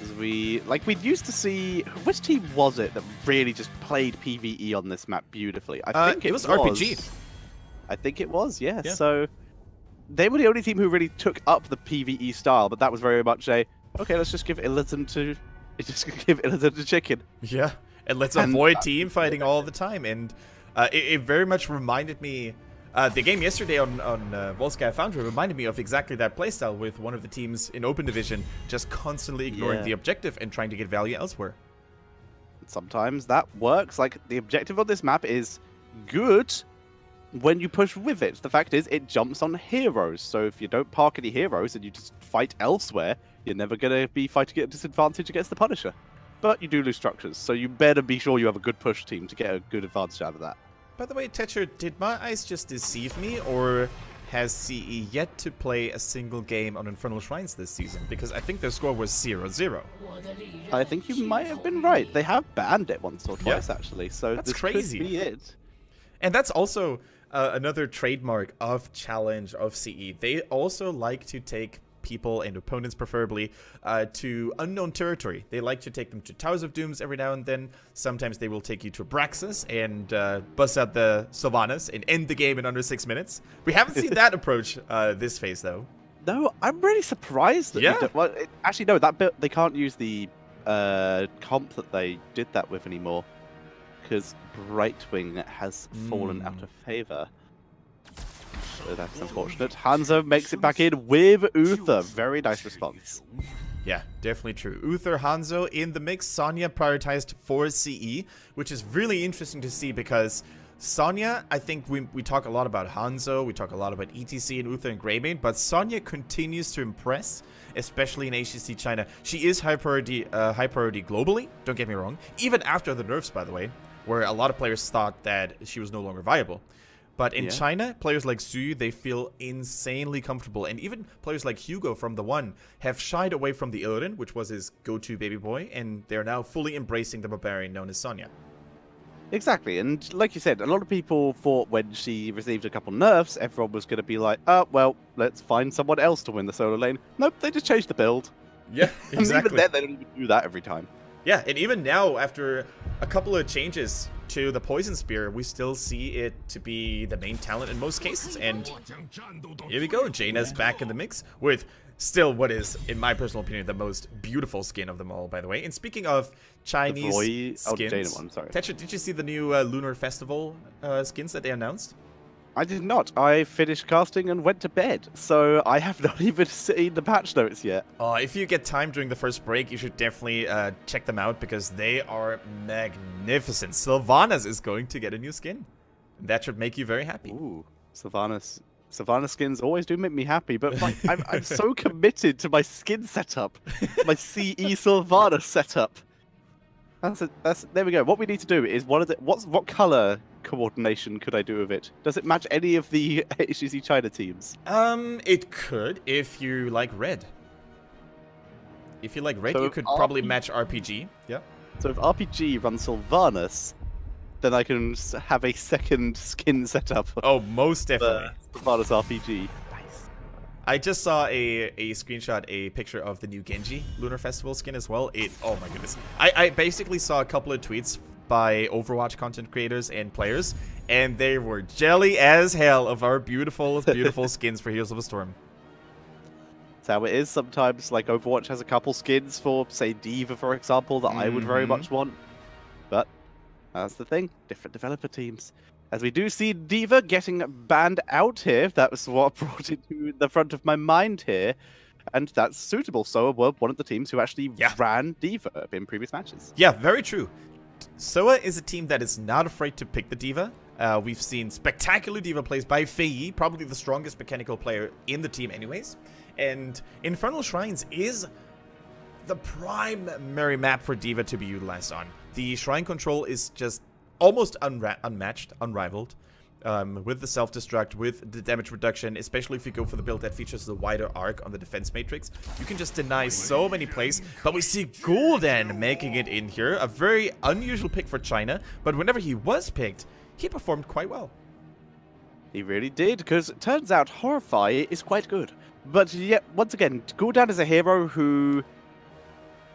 As we used to see, which team was it that really just played PvE on this map beautifully? I think it was RPG. I think it was, yeah. So they were the only team who really took up the PvE style, but that was very much a okay. Let's just give Illidan to chicken. Yeah, and let's avoid team fighting all the time. And it very much reminded me. The game yesterday on Volsky Foundry reminded me of exactly that playstyle with one of the teams in Open Division just constantly ignoring the objective and trying to get value elsewhere. Sometimes that works. Like, the objective on this map is good when you push with it. The fact is, it jumps on heroes. So if you don't park any heroes and you just fight elsewhere, you're never going to be fighting at a disadvantage against the Punisher. But you do lose structures, so you better be sure you have a good push team to get a good advantage out of that. By the way, Tetcher, did my eyes just deceive me, or has CE yet to play a single game on Infernal Shrines this season? Because I think their score was 0-0. I think you might have been right. They have banned it once or twice, actually, so that's this crazy. Could be it. And that's also another trademark of Challenge, of CE. They also like to take people and opponents preferably to unknown territory. They like to take them to Towers of Dooms every now and then. Sometimes they will take you to Abraxas and bust out the Sylvanas and end the game in under 6 minutes. We haven't seen that approach this phase though. No, I'm really surprised that well, actually no, that bit they can't use the comp that they did that with anymore because Brightwing has fallen out of favor. So that's unfortunate. Hanzo makes it back in with Uther. Very nice response. Yeah, definitely true. Uther, Hanzo in the mix. Sonya prioritized for CE, which is really interesting to see because Sonya, I think we talk a lot about Hanzo, we talk a lot about ETC and Uther and Greymane, but Sonya continues to impress, especially in HGC China. She is high priority globally, don't get me wrong. Even after the nerfs, by the way, where a lot of players thought that she was no longer viable. But in China, players like Zhu, they feel insanely comfortable. And even players like Hugo from The One have shied away from the Illidan, which was his go-to baby boy, and they're now fully embracing the barbarian known as Sonya. Exactly, and like you said, a lot of people thought when she received a couple nerfs, everyone was going to be like, oh, well, let's find someone else to win the solo lane. Nope, they just changed the build. Yeah, exactly. And even then, they don't even do that every time. Yeah, and even now, after a couple of changes to the Poison Spear, we still see it to be the main talent in most cases. And here we go, Jaina's back in the mix with still what is, in my personal opinion, the most beautiful skin of them all, by the way. And speaking of Chinese skins, Jaina one, sorry. Tetcher, did you see the new Lunar Festival skins that they announced? I did not. I finished casting and went to bed, so I have not even seen the patch notes yet. If you get time during the first break, you should definitely check them out because they are magnificent. Sylvanas is going to get a new skin. That should make you very happy. Ooh, Sylvanas skins always do make me happy, but like, I'm so committed to my skin setup, my CE Sylvanas setup. There we go. What we need to do is what color coordination could I do with it? Does it match any of the HGC China teams? It could if you like red. If you like red, so you could probably match RPG. Yeah. So if RPG runs Sylvanas, then I can have a second skin setup. Oh, most definitely. Sylvanas RPG. I just saw a screenshot, a picture of the new Genji Lunar Festival skin as well. Oh my goodness. I basically saw a couple of tweets by Overwatch content creators and players, and they were jelly as hell of our beautiful, beautiful skins for Heroes of the Storm. That's how it is sometimes. Like, Overwatch has a couple skins for, say, D.Va, for example, that I would very much want. But that's the thing. Different developer teams. As we do see D.Va getting banned out here, that was what brought it to the front of my mind here. And that's suitable. Soa were one of the teams who actually ran D.Va in previous matches. Yeah, very true. Soa is a team that is not afraid to pick the D.Va. We've seen spectacular D.Va plays by Fei, probably the strongest mechanical player in the team anyways. And Infernal Shrines is the primary map for D.Va to be utilized on. The Shrine control is just almost unmatched, unrivaled, with the self-destruct, with the damage reduction, especially if you go for the build that features the wider arc on the defense matrix. You can just deny so many plays, but we see Gul'dan making it in here, a very unusual pick for China, but whenever he was picked, he performed quite well. He really did, because it turns out Horrify is quite good. But yet, once again, Gul'dan is a hero who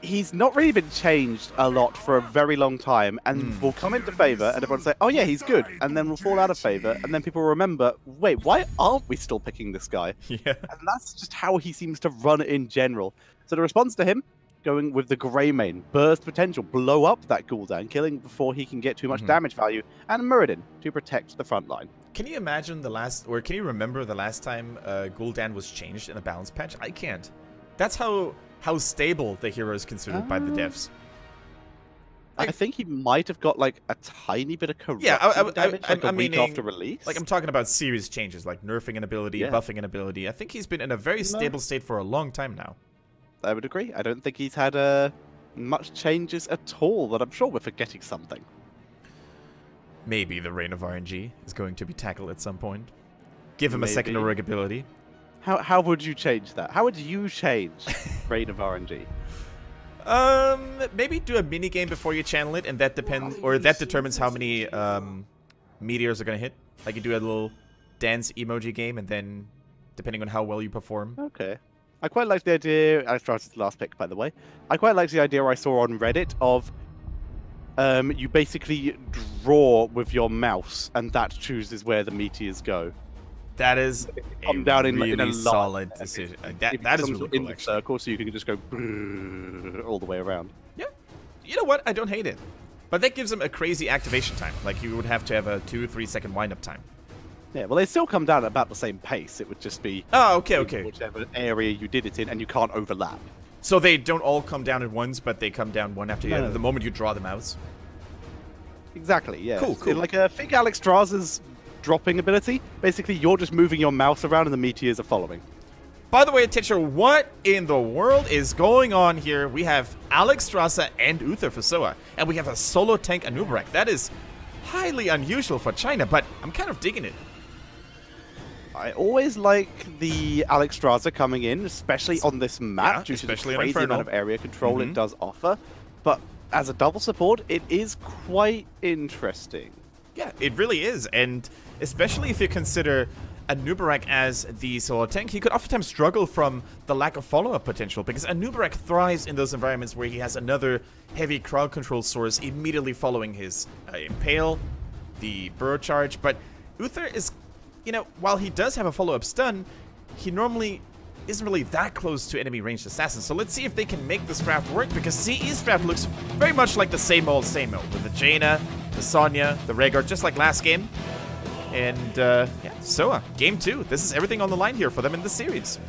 he's not really been changed a lot for a very long time, and will come into favor, and everyone say, "Oh yeah, he's good," and then will fall out of favor, and then people will remember, "Wait, why aren't we still picking this guy?" Yeah. And that's just how he seems to run in general. So the response to him, going with the Greymane, burst potential, blow up that cooldown, killing before he can get too much damage value, and Muradin to protect the front line. Can you imagine can you remember the last time Gul'dan was changed in a balance patch? I can't. That's how stable the hero is considered by the devs. I think he might have got like a tiny bit of corruption damage like a week after release. Like I'm talking about series changes, like nerfing an ability, buffing an ability. I think he's been in a very stable state for a long time now. I would agree. I don't think he's had much changes at all, but I'm sure we're forgetting something. Maybe the Reign of RNG is going to be tackled at some point. Give him a second heroic ability. How would you change that? How would you change Reign of RNG? Maybe do a mini game before you channel it, and that determines how many meteors are gonna hit. Like you do a little dance emoji game, and then depending on how well you perform. Okay. I quite like the idea. Alexstrasza's the last pick, by the way. I quite like the idea I saw on Reddit of you basically draw with your mouse, and that chooses where the meteors go. That is a really solid decision. That is really cool, in the circle, so you can just go all the way around. Yeah. You know what? I don't hate it. But that gives them a crazy activation time. Like, you would have to have a 2-3 second wind-up time. Yeah, well, they still come down at about the same pace. It would just be... Oh, okay. Whichever area you did it in, and you can't overlap. So they don't all come down at once, but they come down one after the other the moment you draw the mouse? Exactly, yeah. Cool. Like, think Alexstrasza's dropping ability. Basically, you're just moving your mouse around and the meteors are following. By the way, teacher, what in the world is going on here? We have Alexstrasza and Uther for Soa, and we have a solo tank Anubarak. That is highly unusual for China, but I'm kind of digging it. I always like the Alexstrasza coming in, especially on this map, due to the crazy amount of area control it does offer. But as a double support, it is quite interesting. Yeah, it really is, and especially if you consider Anubarak as the solo tank, he could oftentimes struggle from the lack of follow-up potential, because Anubarak thrives in those environments where he has another heavy crowd control source immediately following his Impale, the Burrow Charge, but Uther is, you know, while he does have a follow-up stun, he normally isn't really that close to enemy ranged assassins. So let's see if they can make this draft work, because CE's draft looks very much like the same old, with the Jaina, the Sonya, the Rhaegar, just like last game. And, yeah, Soa, game 2. This is everything on the line here for them in this series.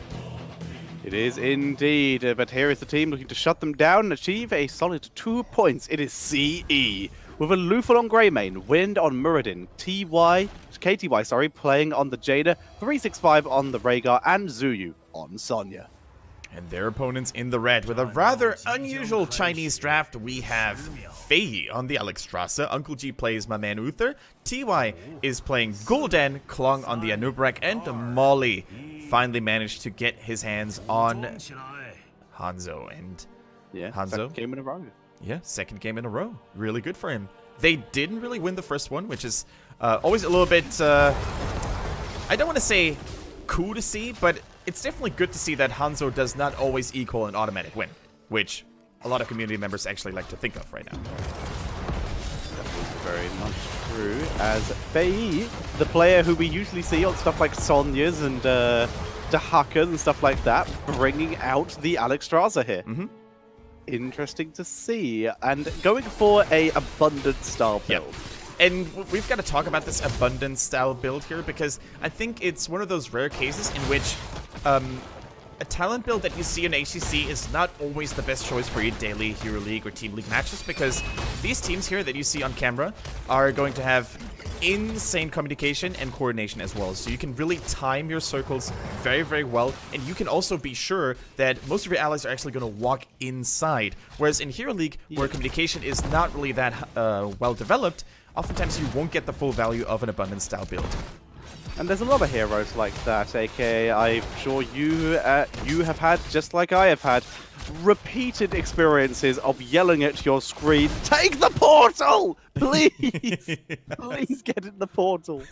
It is indeed, but here is the team looking to shut them down and achieve a solid 2 points. It is CE, with a Lufal on Greymane, Wind on Muradin, KTY, playing on the Jaina, 365 on the Rhaegar, and Zuyu on Sonya. And their opponents in the red. With a rather unusual Chinese draft, we have Fei on the Alexstrasza, Uncle G plays my man Uther, TY is playing Gul'dan, Klong on the Anubarak, and Molly finally managed to get his hands on Hanzo. And Hanzo, second game in a row. Yeah, second game in a row. Really good for him. They didn't really win the first one, which is always a little bit, I don't want to say cool to see, but it's definitely good to see that Hanzo does not always equal an automatic win, which a lot of community members actually like to think of right now. That is very much true, as Fei, the player who we usually see on stuff like Sonya's and Dahaka and stuff like that, bringing out the Alexstrasza here. Interesting to see, and going for a abundant style build. Yep. And we've got to talk about this abundance style build here, because I think it's one of those rare cases in which a talent build that you see in HGC is not always the best choice for your daily Hero League or Team League matches, because these teams here that you see on camera are going to have insane communication and coordination as well. So you can really time your circles very, very well, and you can also be sure that most of your allies are actually going to walk inside. Whereas in Hero League, where communication is not really that well developed, oftentimes you won't get the full value of an abundance style build. And there's a lot of heroes like that, aka I'm sure you have had, just like I have had, repeated experiences of yelling at your screen, "Take the portal! Please! Please get in the portal."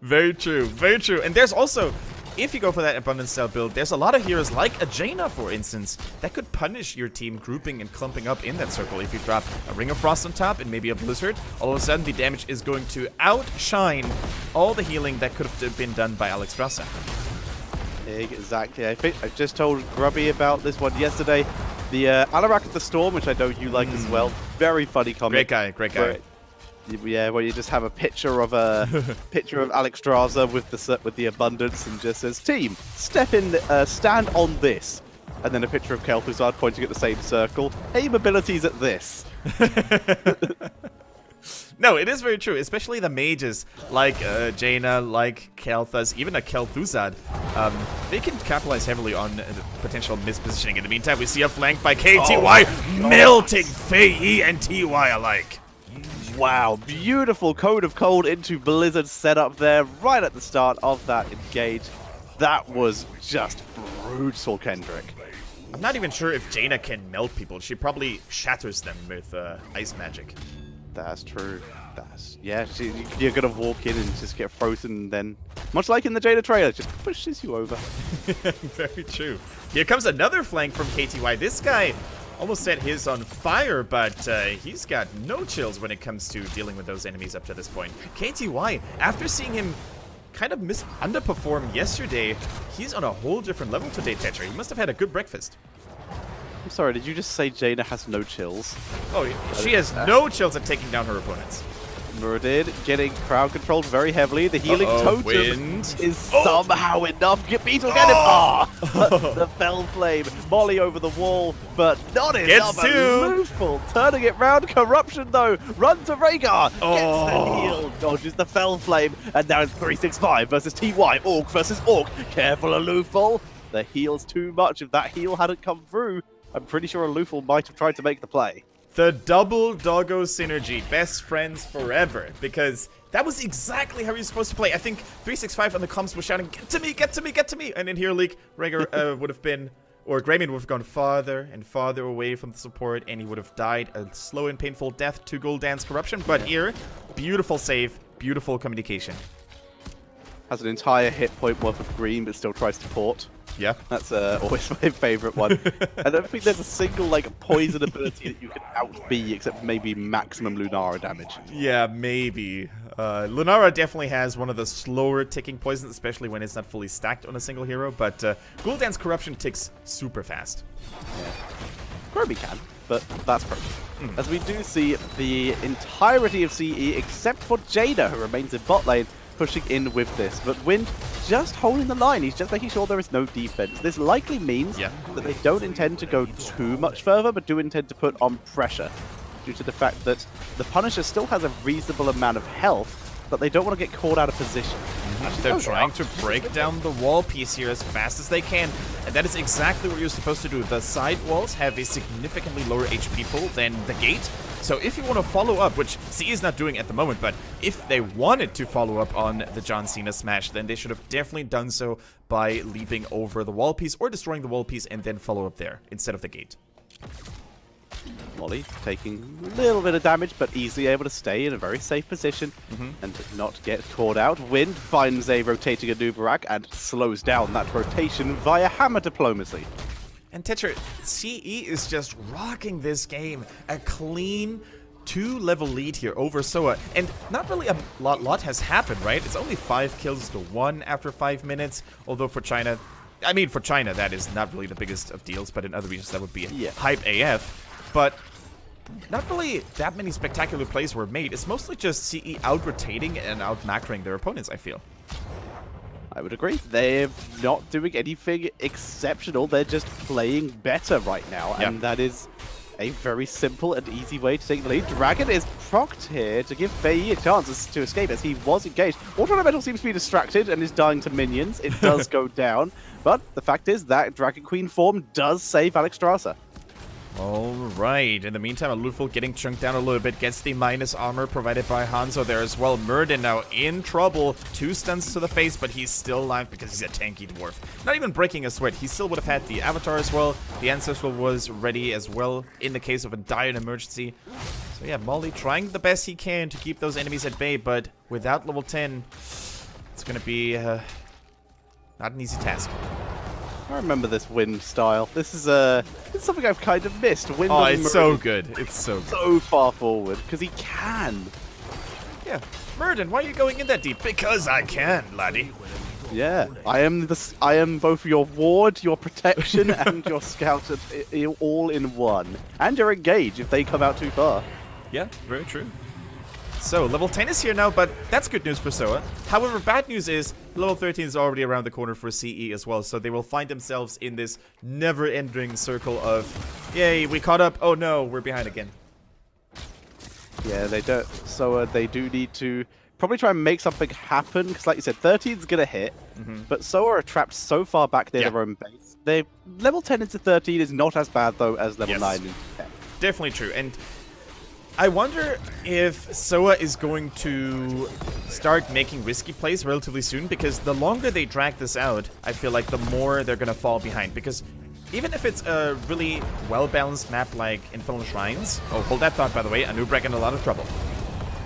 Very true, very true. And there's also if you go for that abundance style build, there's a lot of heroes like a Jaina, for instance, that could punish your team grouping and clumping up in that circle. If you drop a Ring of Frost on top and maybe a Blizzard, all of a sudden the damage is going to outshine all the healing that could have been done by Alexstrasza. Exactly. I think I just told Grubby about this one yesterday. The Alarak of the Storm, which I know you like as well. Very funny comic. Great guy, great guy. Where you just have a picture of Alexstrasza with the abundance and just says, "Team, step in, stand on this," and then a picture of Kel'Thuzad pointing at the same circle. Aim abilities at this. No, it is very true, especially the mages like Jaina, like Kel'Thuz, even a Kel'Thuzad. They can capitalize heavily on potential mispositioning. In the meantime, we see a flank by KTY, melting Fei and TY alike. Wow, beautiful Code of Cold into Blizzard setup there right at the start of that engage. That was just brutal, Kendrick. I'm not even sure if Jaina can melt people. She probably shatters them with ice magic. That's true. Yeah, you're gonna walk in and just get frozen, and then, much like in the Jaina trailer, just pushes you over. Very true. Here comes another flank from KTY. This guy almost set his on fire, but he's got no chills when it comes to dealing with those enemies up to this point. KTY, after seeing him kind of underperform yesterday, he's on a whole different level today, Tetra. He must have had a good breakfast. I'm sorry, did you just say Jaina has no chills? Oh, she has no chills at taking down her opponents. Murdered, getting crowd controlled very heavily. The healing totem is somehow enough. Beetle, get him! The Fell Flame, Molly over the wall, but not enough. Looful, turning it round. Corruption, though, run to Rhaegar, gets the heal, dodges the Fell Flame, and now it's 365 versus TY, Orc versus Orc. Careful, Looful. The heal's too much. If that heal hadn't come through, I'm pretty sure Looful might have tried to make the play. The double doggo synergy, best friends forever, because that was exactly how you're supposed to play. I think 365 on the comms was shouting, "Get to me, get to me, get to me!" And in here, Rhaegar would have been, or Greymane would have gone farther and farther away from the support, and he would have died a slow and painful death to Gul'dan's corruption. But here, beautiful save, beautiful communication. Has an entire hit point worth of green, but still tries to port. Yeah. That's always my favorite one. I don't think there's a single poison ability that you can out-B except maybe maximum Lunara damage. Yeah, maybe. Lunara definitely has one of the slower ticking poisons, especially when it's not fully stacked on a single hero, but Gul'dan's corruption ticks super fast. Yeah. Kirby can, but that's broken. As we do see the entirety of CE except for Jaina, who remains in bot lane, pushing in with this, but Wind just holding the line. He's just making sure there is no defense. This likely means that they don't intend to go too much further, but do intend to put on pressure due to the fact that the Punisher still has a reasonable amount of health, but they don't want to get caught out of position. They're trying to break down the wall piece here as fast as they can, and that is exactly what you're supposed to do. The side walls have a significantly lower HP pool than the gate, so if you want to follow up, which CE is not doing at the moment, but if they wanted to follow up on the John Cena smash, then they should have definitely done so by leaping over the wall piece or destroying the wall piece and then follow up there instead of the gate. Molly taking a little bit of damage, but easily able to stay in a very safe position and not get caught out. Wind finds a rotating Anubarak and slows down that rotation via hammer diplomacy. And Tetra, CE is just rocking this game. A clean 2-level lead here over Soa. And not really a lot has happened, right? It's only 5 kills to 1 after 5 minutes. Although for China, I mean for China that is not really the biggest of deals, but in other regions that would be hype AF. But not really that many spectacular plays were made. It's mostly just CE out-rotating and out-macroing their opponents, I feel. I would agree. They're not doing anything exceptional. They're just playing better right now. And that is a very simple and easy way to take the lead. Dragon is procced here to give Fei a chance to escape as he was engaged. Water Elemental seems to be distracted and is dying to minions. It does go down. But the fact is that Dragon Queen form does save Alexstrasza. Alright, in the meantime, Alufal getting chunked down a little bit, gets the minus armor provided by Hanzo there as well. Murden now in trouble, 2 stuns to the face, but he's still alive because he's a tanky dwarf. Not even breaking a sweat, he still would have had the avatar as well. The Ancestral was ready as well in the case of a dire emergency. So yeah, Molly trying the best he can to keep those enemies at bay, but without level 10, it's gonna be Not an easy task. I remember this Wind style. This is something I've kind of missed. Wind Oh, on it's Muradin so good. It's so good. so far forward because he can. Yeah. Muradin, why are you going in that deep? Because I can, laddie. Yeah, I am both your ward, your protection, and your scout all in one. And you're engaged if they come out too far. Yeah, very true. So, level 10 is here now, but that's good news for Soa. However, bad news is level 13 is already around the corner for CE as well, so they will find themselves in this never-ending circle of, yay, we caught up, oh no, we're behind again. Yeah, they don't. So they do need to probably try and make something happen, because like you said, 13's going to hit, but Soa are trapped so far back near their own base. Level 10 into 13 is not as bad, though, as level 9 into 10. Definitely true, and I wonder if Soa is going to start making risky plays relatively soon, because the longer they drag this out, I feel like the more they're going to fall behind. Because even if it's a really well-balanced map like Infernal Shrines... Oh, hold that thought, by the way. Anubrak in a lot of trouble.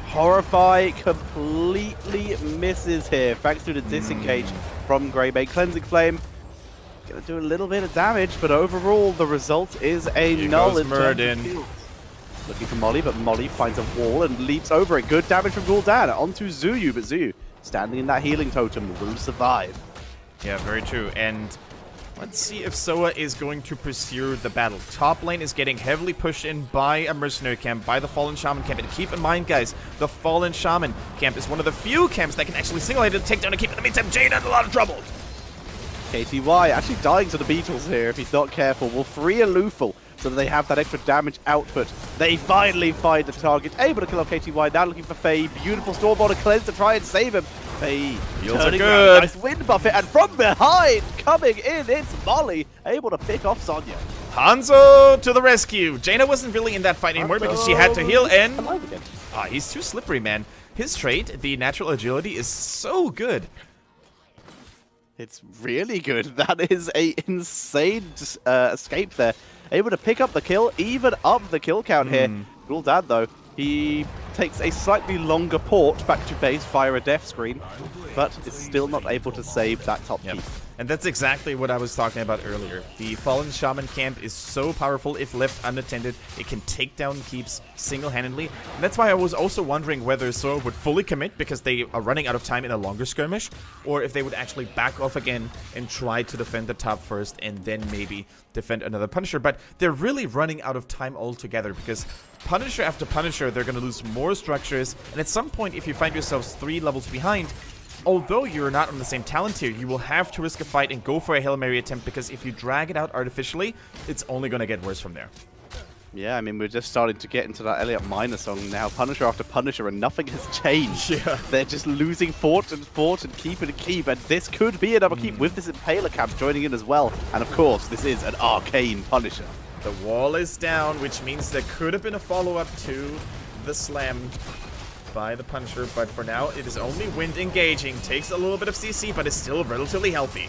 Horrify completely misses here, thanks to the disengage from Greybait. Cleansing Flame going to do a little bit of damage, but overall the result is a null in terms of kills. Looking for Molly, but Molly finds a wall and leaps over it. Good damage from Gul'dan onto Zuyu, but Zuyu, standing in that healing totem, will survive. Yeah, very true. And let's see if Soa is going to pursue the battle. Top lane is getting heavily pushed in by a mercenary camp, by the Fallen Shaman camp. And keep in mind, guys, the Fallen Shaman camp is one of the few camps that can actually single-handedly take down a keep. In the meantime, Jade in a lot of trouble. KTY actually dying to the Beatles here if he's not careful. Will free a Lufel so that they have that extra damage output. They finally find the target, able to kill off KTY. Now looking for Faye. Beautiful Stormborder cleanse to try and save him. Faye turning around, nice wind buffet, and from behind, coming in, it's Molly, able to pick off Sonya. Hanzo to the rescue. Jaina wasn't really in that fight anymore because she had to heal, and he's too slippery, man. His trait, the natural agility, is so good. It's really good. That is a insane escape there. Able to pick up the kill, even up the kill count here. Gul'dan, though, he takes a slightly longer port back to base via a death screen, but is still not able to save that top keep. And that's exactly what I was talking about earlier. The Fallen Shaman camp is so powerful if left unattended. It can take down keeps single-handedly. And that's why I was also wondering whether Soa would fully commit because they are running out of time in a longer skirmish, or if they would actually back off again and try to defend the top first and then maybe defend another Punisher. But they're really running out of time altogether because Punisher after Punisher, they're going to lose more structures. And at some point, if you find yourselves 3 levels behind, although you're not on the same talent tier, you will have to risk a fight and go for a Hail Mary attempt, because if you drag it out artificially, it's only going to get worse from there. Yeah, I mean, we're just starting to get into that Elliot Minor song now. Punisher after Punisher, and nothing has changed. Yeah. They're just losing fort and keep and keep, and this could be another keep with this Impaler camp joining in as well. And of course, this is an arcane Punisher. The wall is down, which means there could have been a follow-up to the slam by the Punisher, but for now it is only Wind engaging. Takes a little bit of CC, but is still relatively healthy.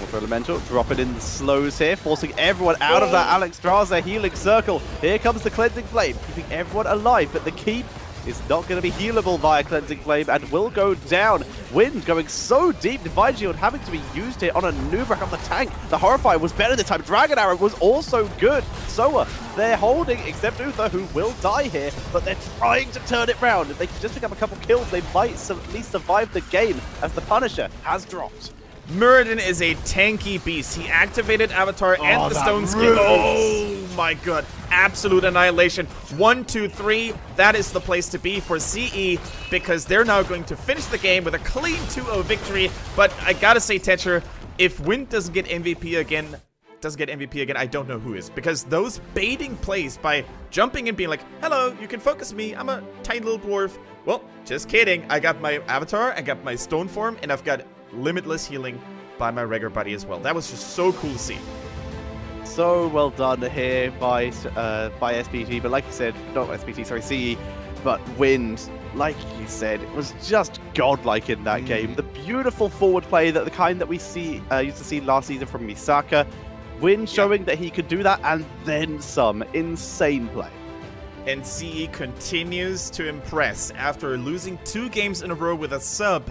Water Elemental dropping in the slows here, forcing everyone out of that Alexstrasza healing circle. Here comes the Cleansing Flame, keeping everyone alive, but the keep is not going to be healable via Cleansing Flame and will go down. Wind going so deep, Divine Shield having to be used here on a Nubrak on the tank. The Horrify was better this time. Dragon Arrow was also good. Soa, they're holding, except Uther, who will die here, but they're trying to turn it round. If they can just pick up a couple kills, they might at least survive the game, as the Punisher has dropped. Muradin is a tanky beast. He activated Avatar and the Stone Skin. Oh my god. Absolute annihilation. 1, 2, 3. That is the place to be for CE, because they're now going to finish the game with a clean 2-0 victory. But I gotta say, Tetcher, if Wind doesn't get MVP again, I don't know who is. Because those baiting plays by jumping and being like, hello, you can focus me, I'm a tiny little dwarf. Well, just kidding. I got my Avatar, I got my Stone Form, and I've got limitless healing by my regular buddy as well. That was just so cool to see. So well done here by SPT, but like you said, not SPT, sorry, CE, but Wind, like you said, it was just godlike in that game. The beautiful forward play, that the kind that we used to see last season from Misaka. Wind showing that he could do that and then some. Insane play. And CE continues to impress after losing 2 games in a row with a sub.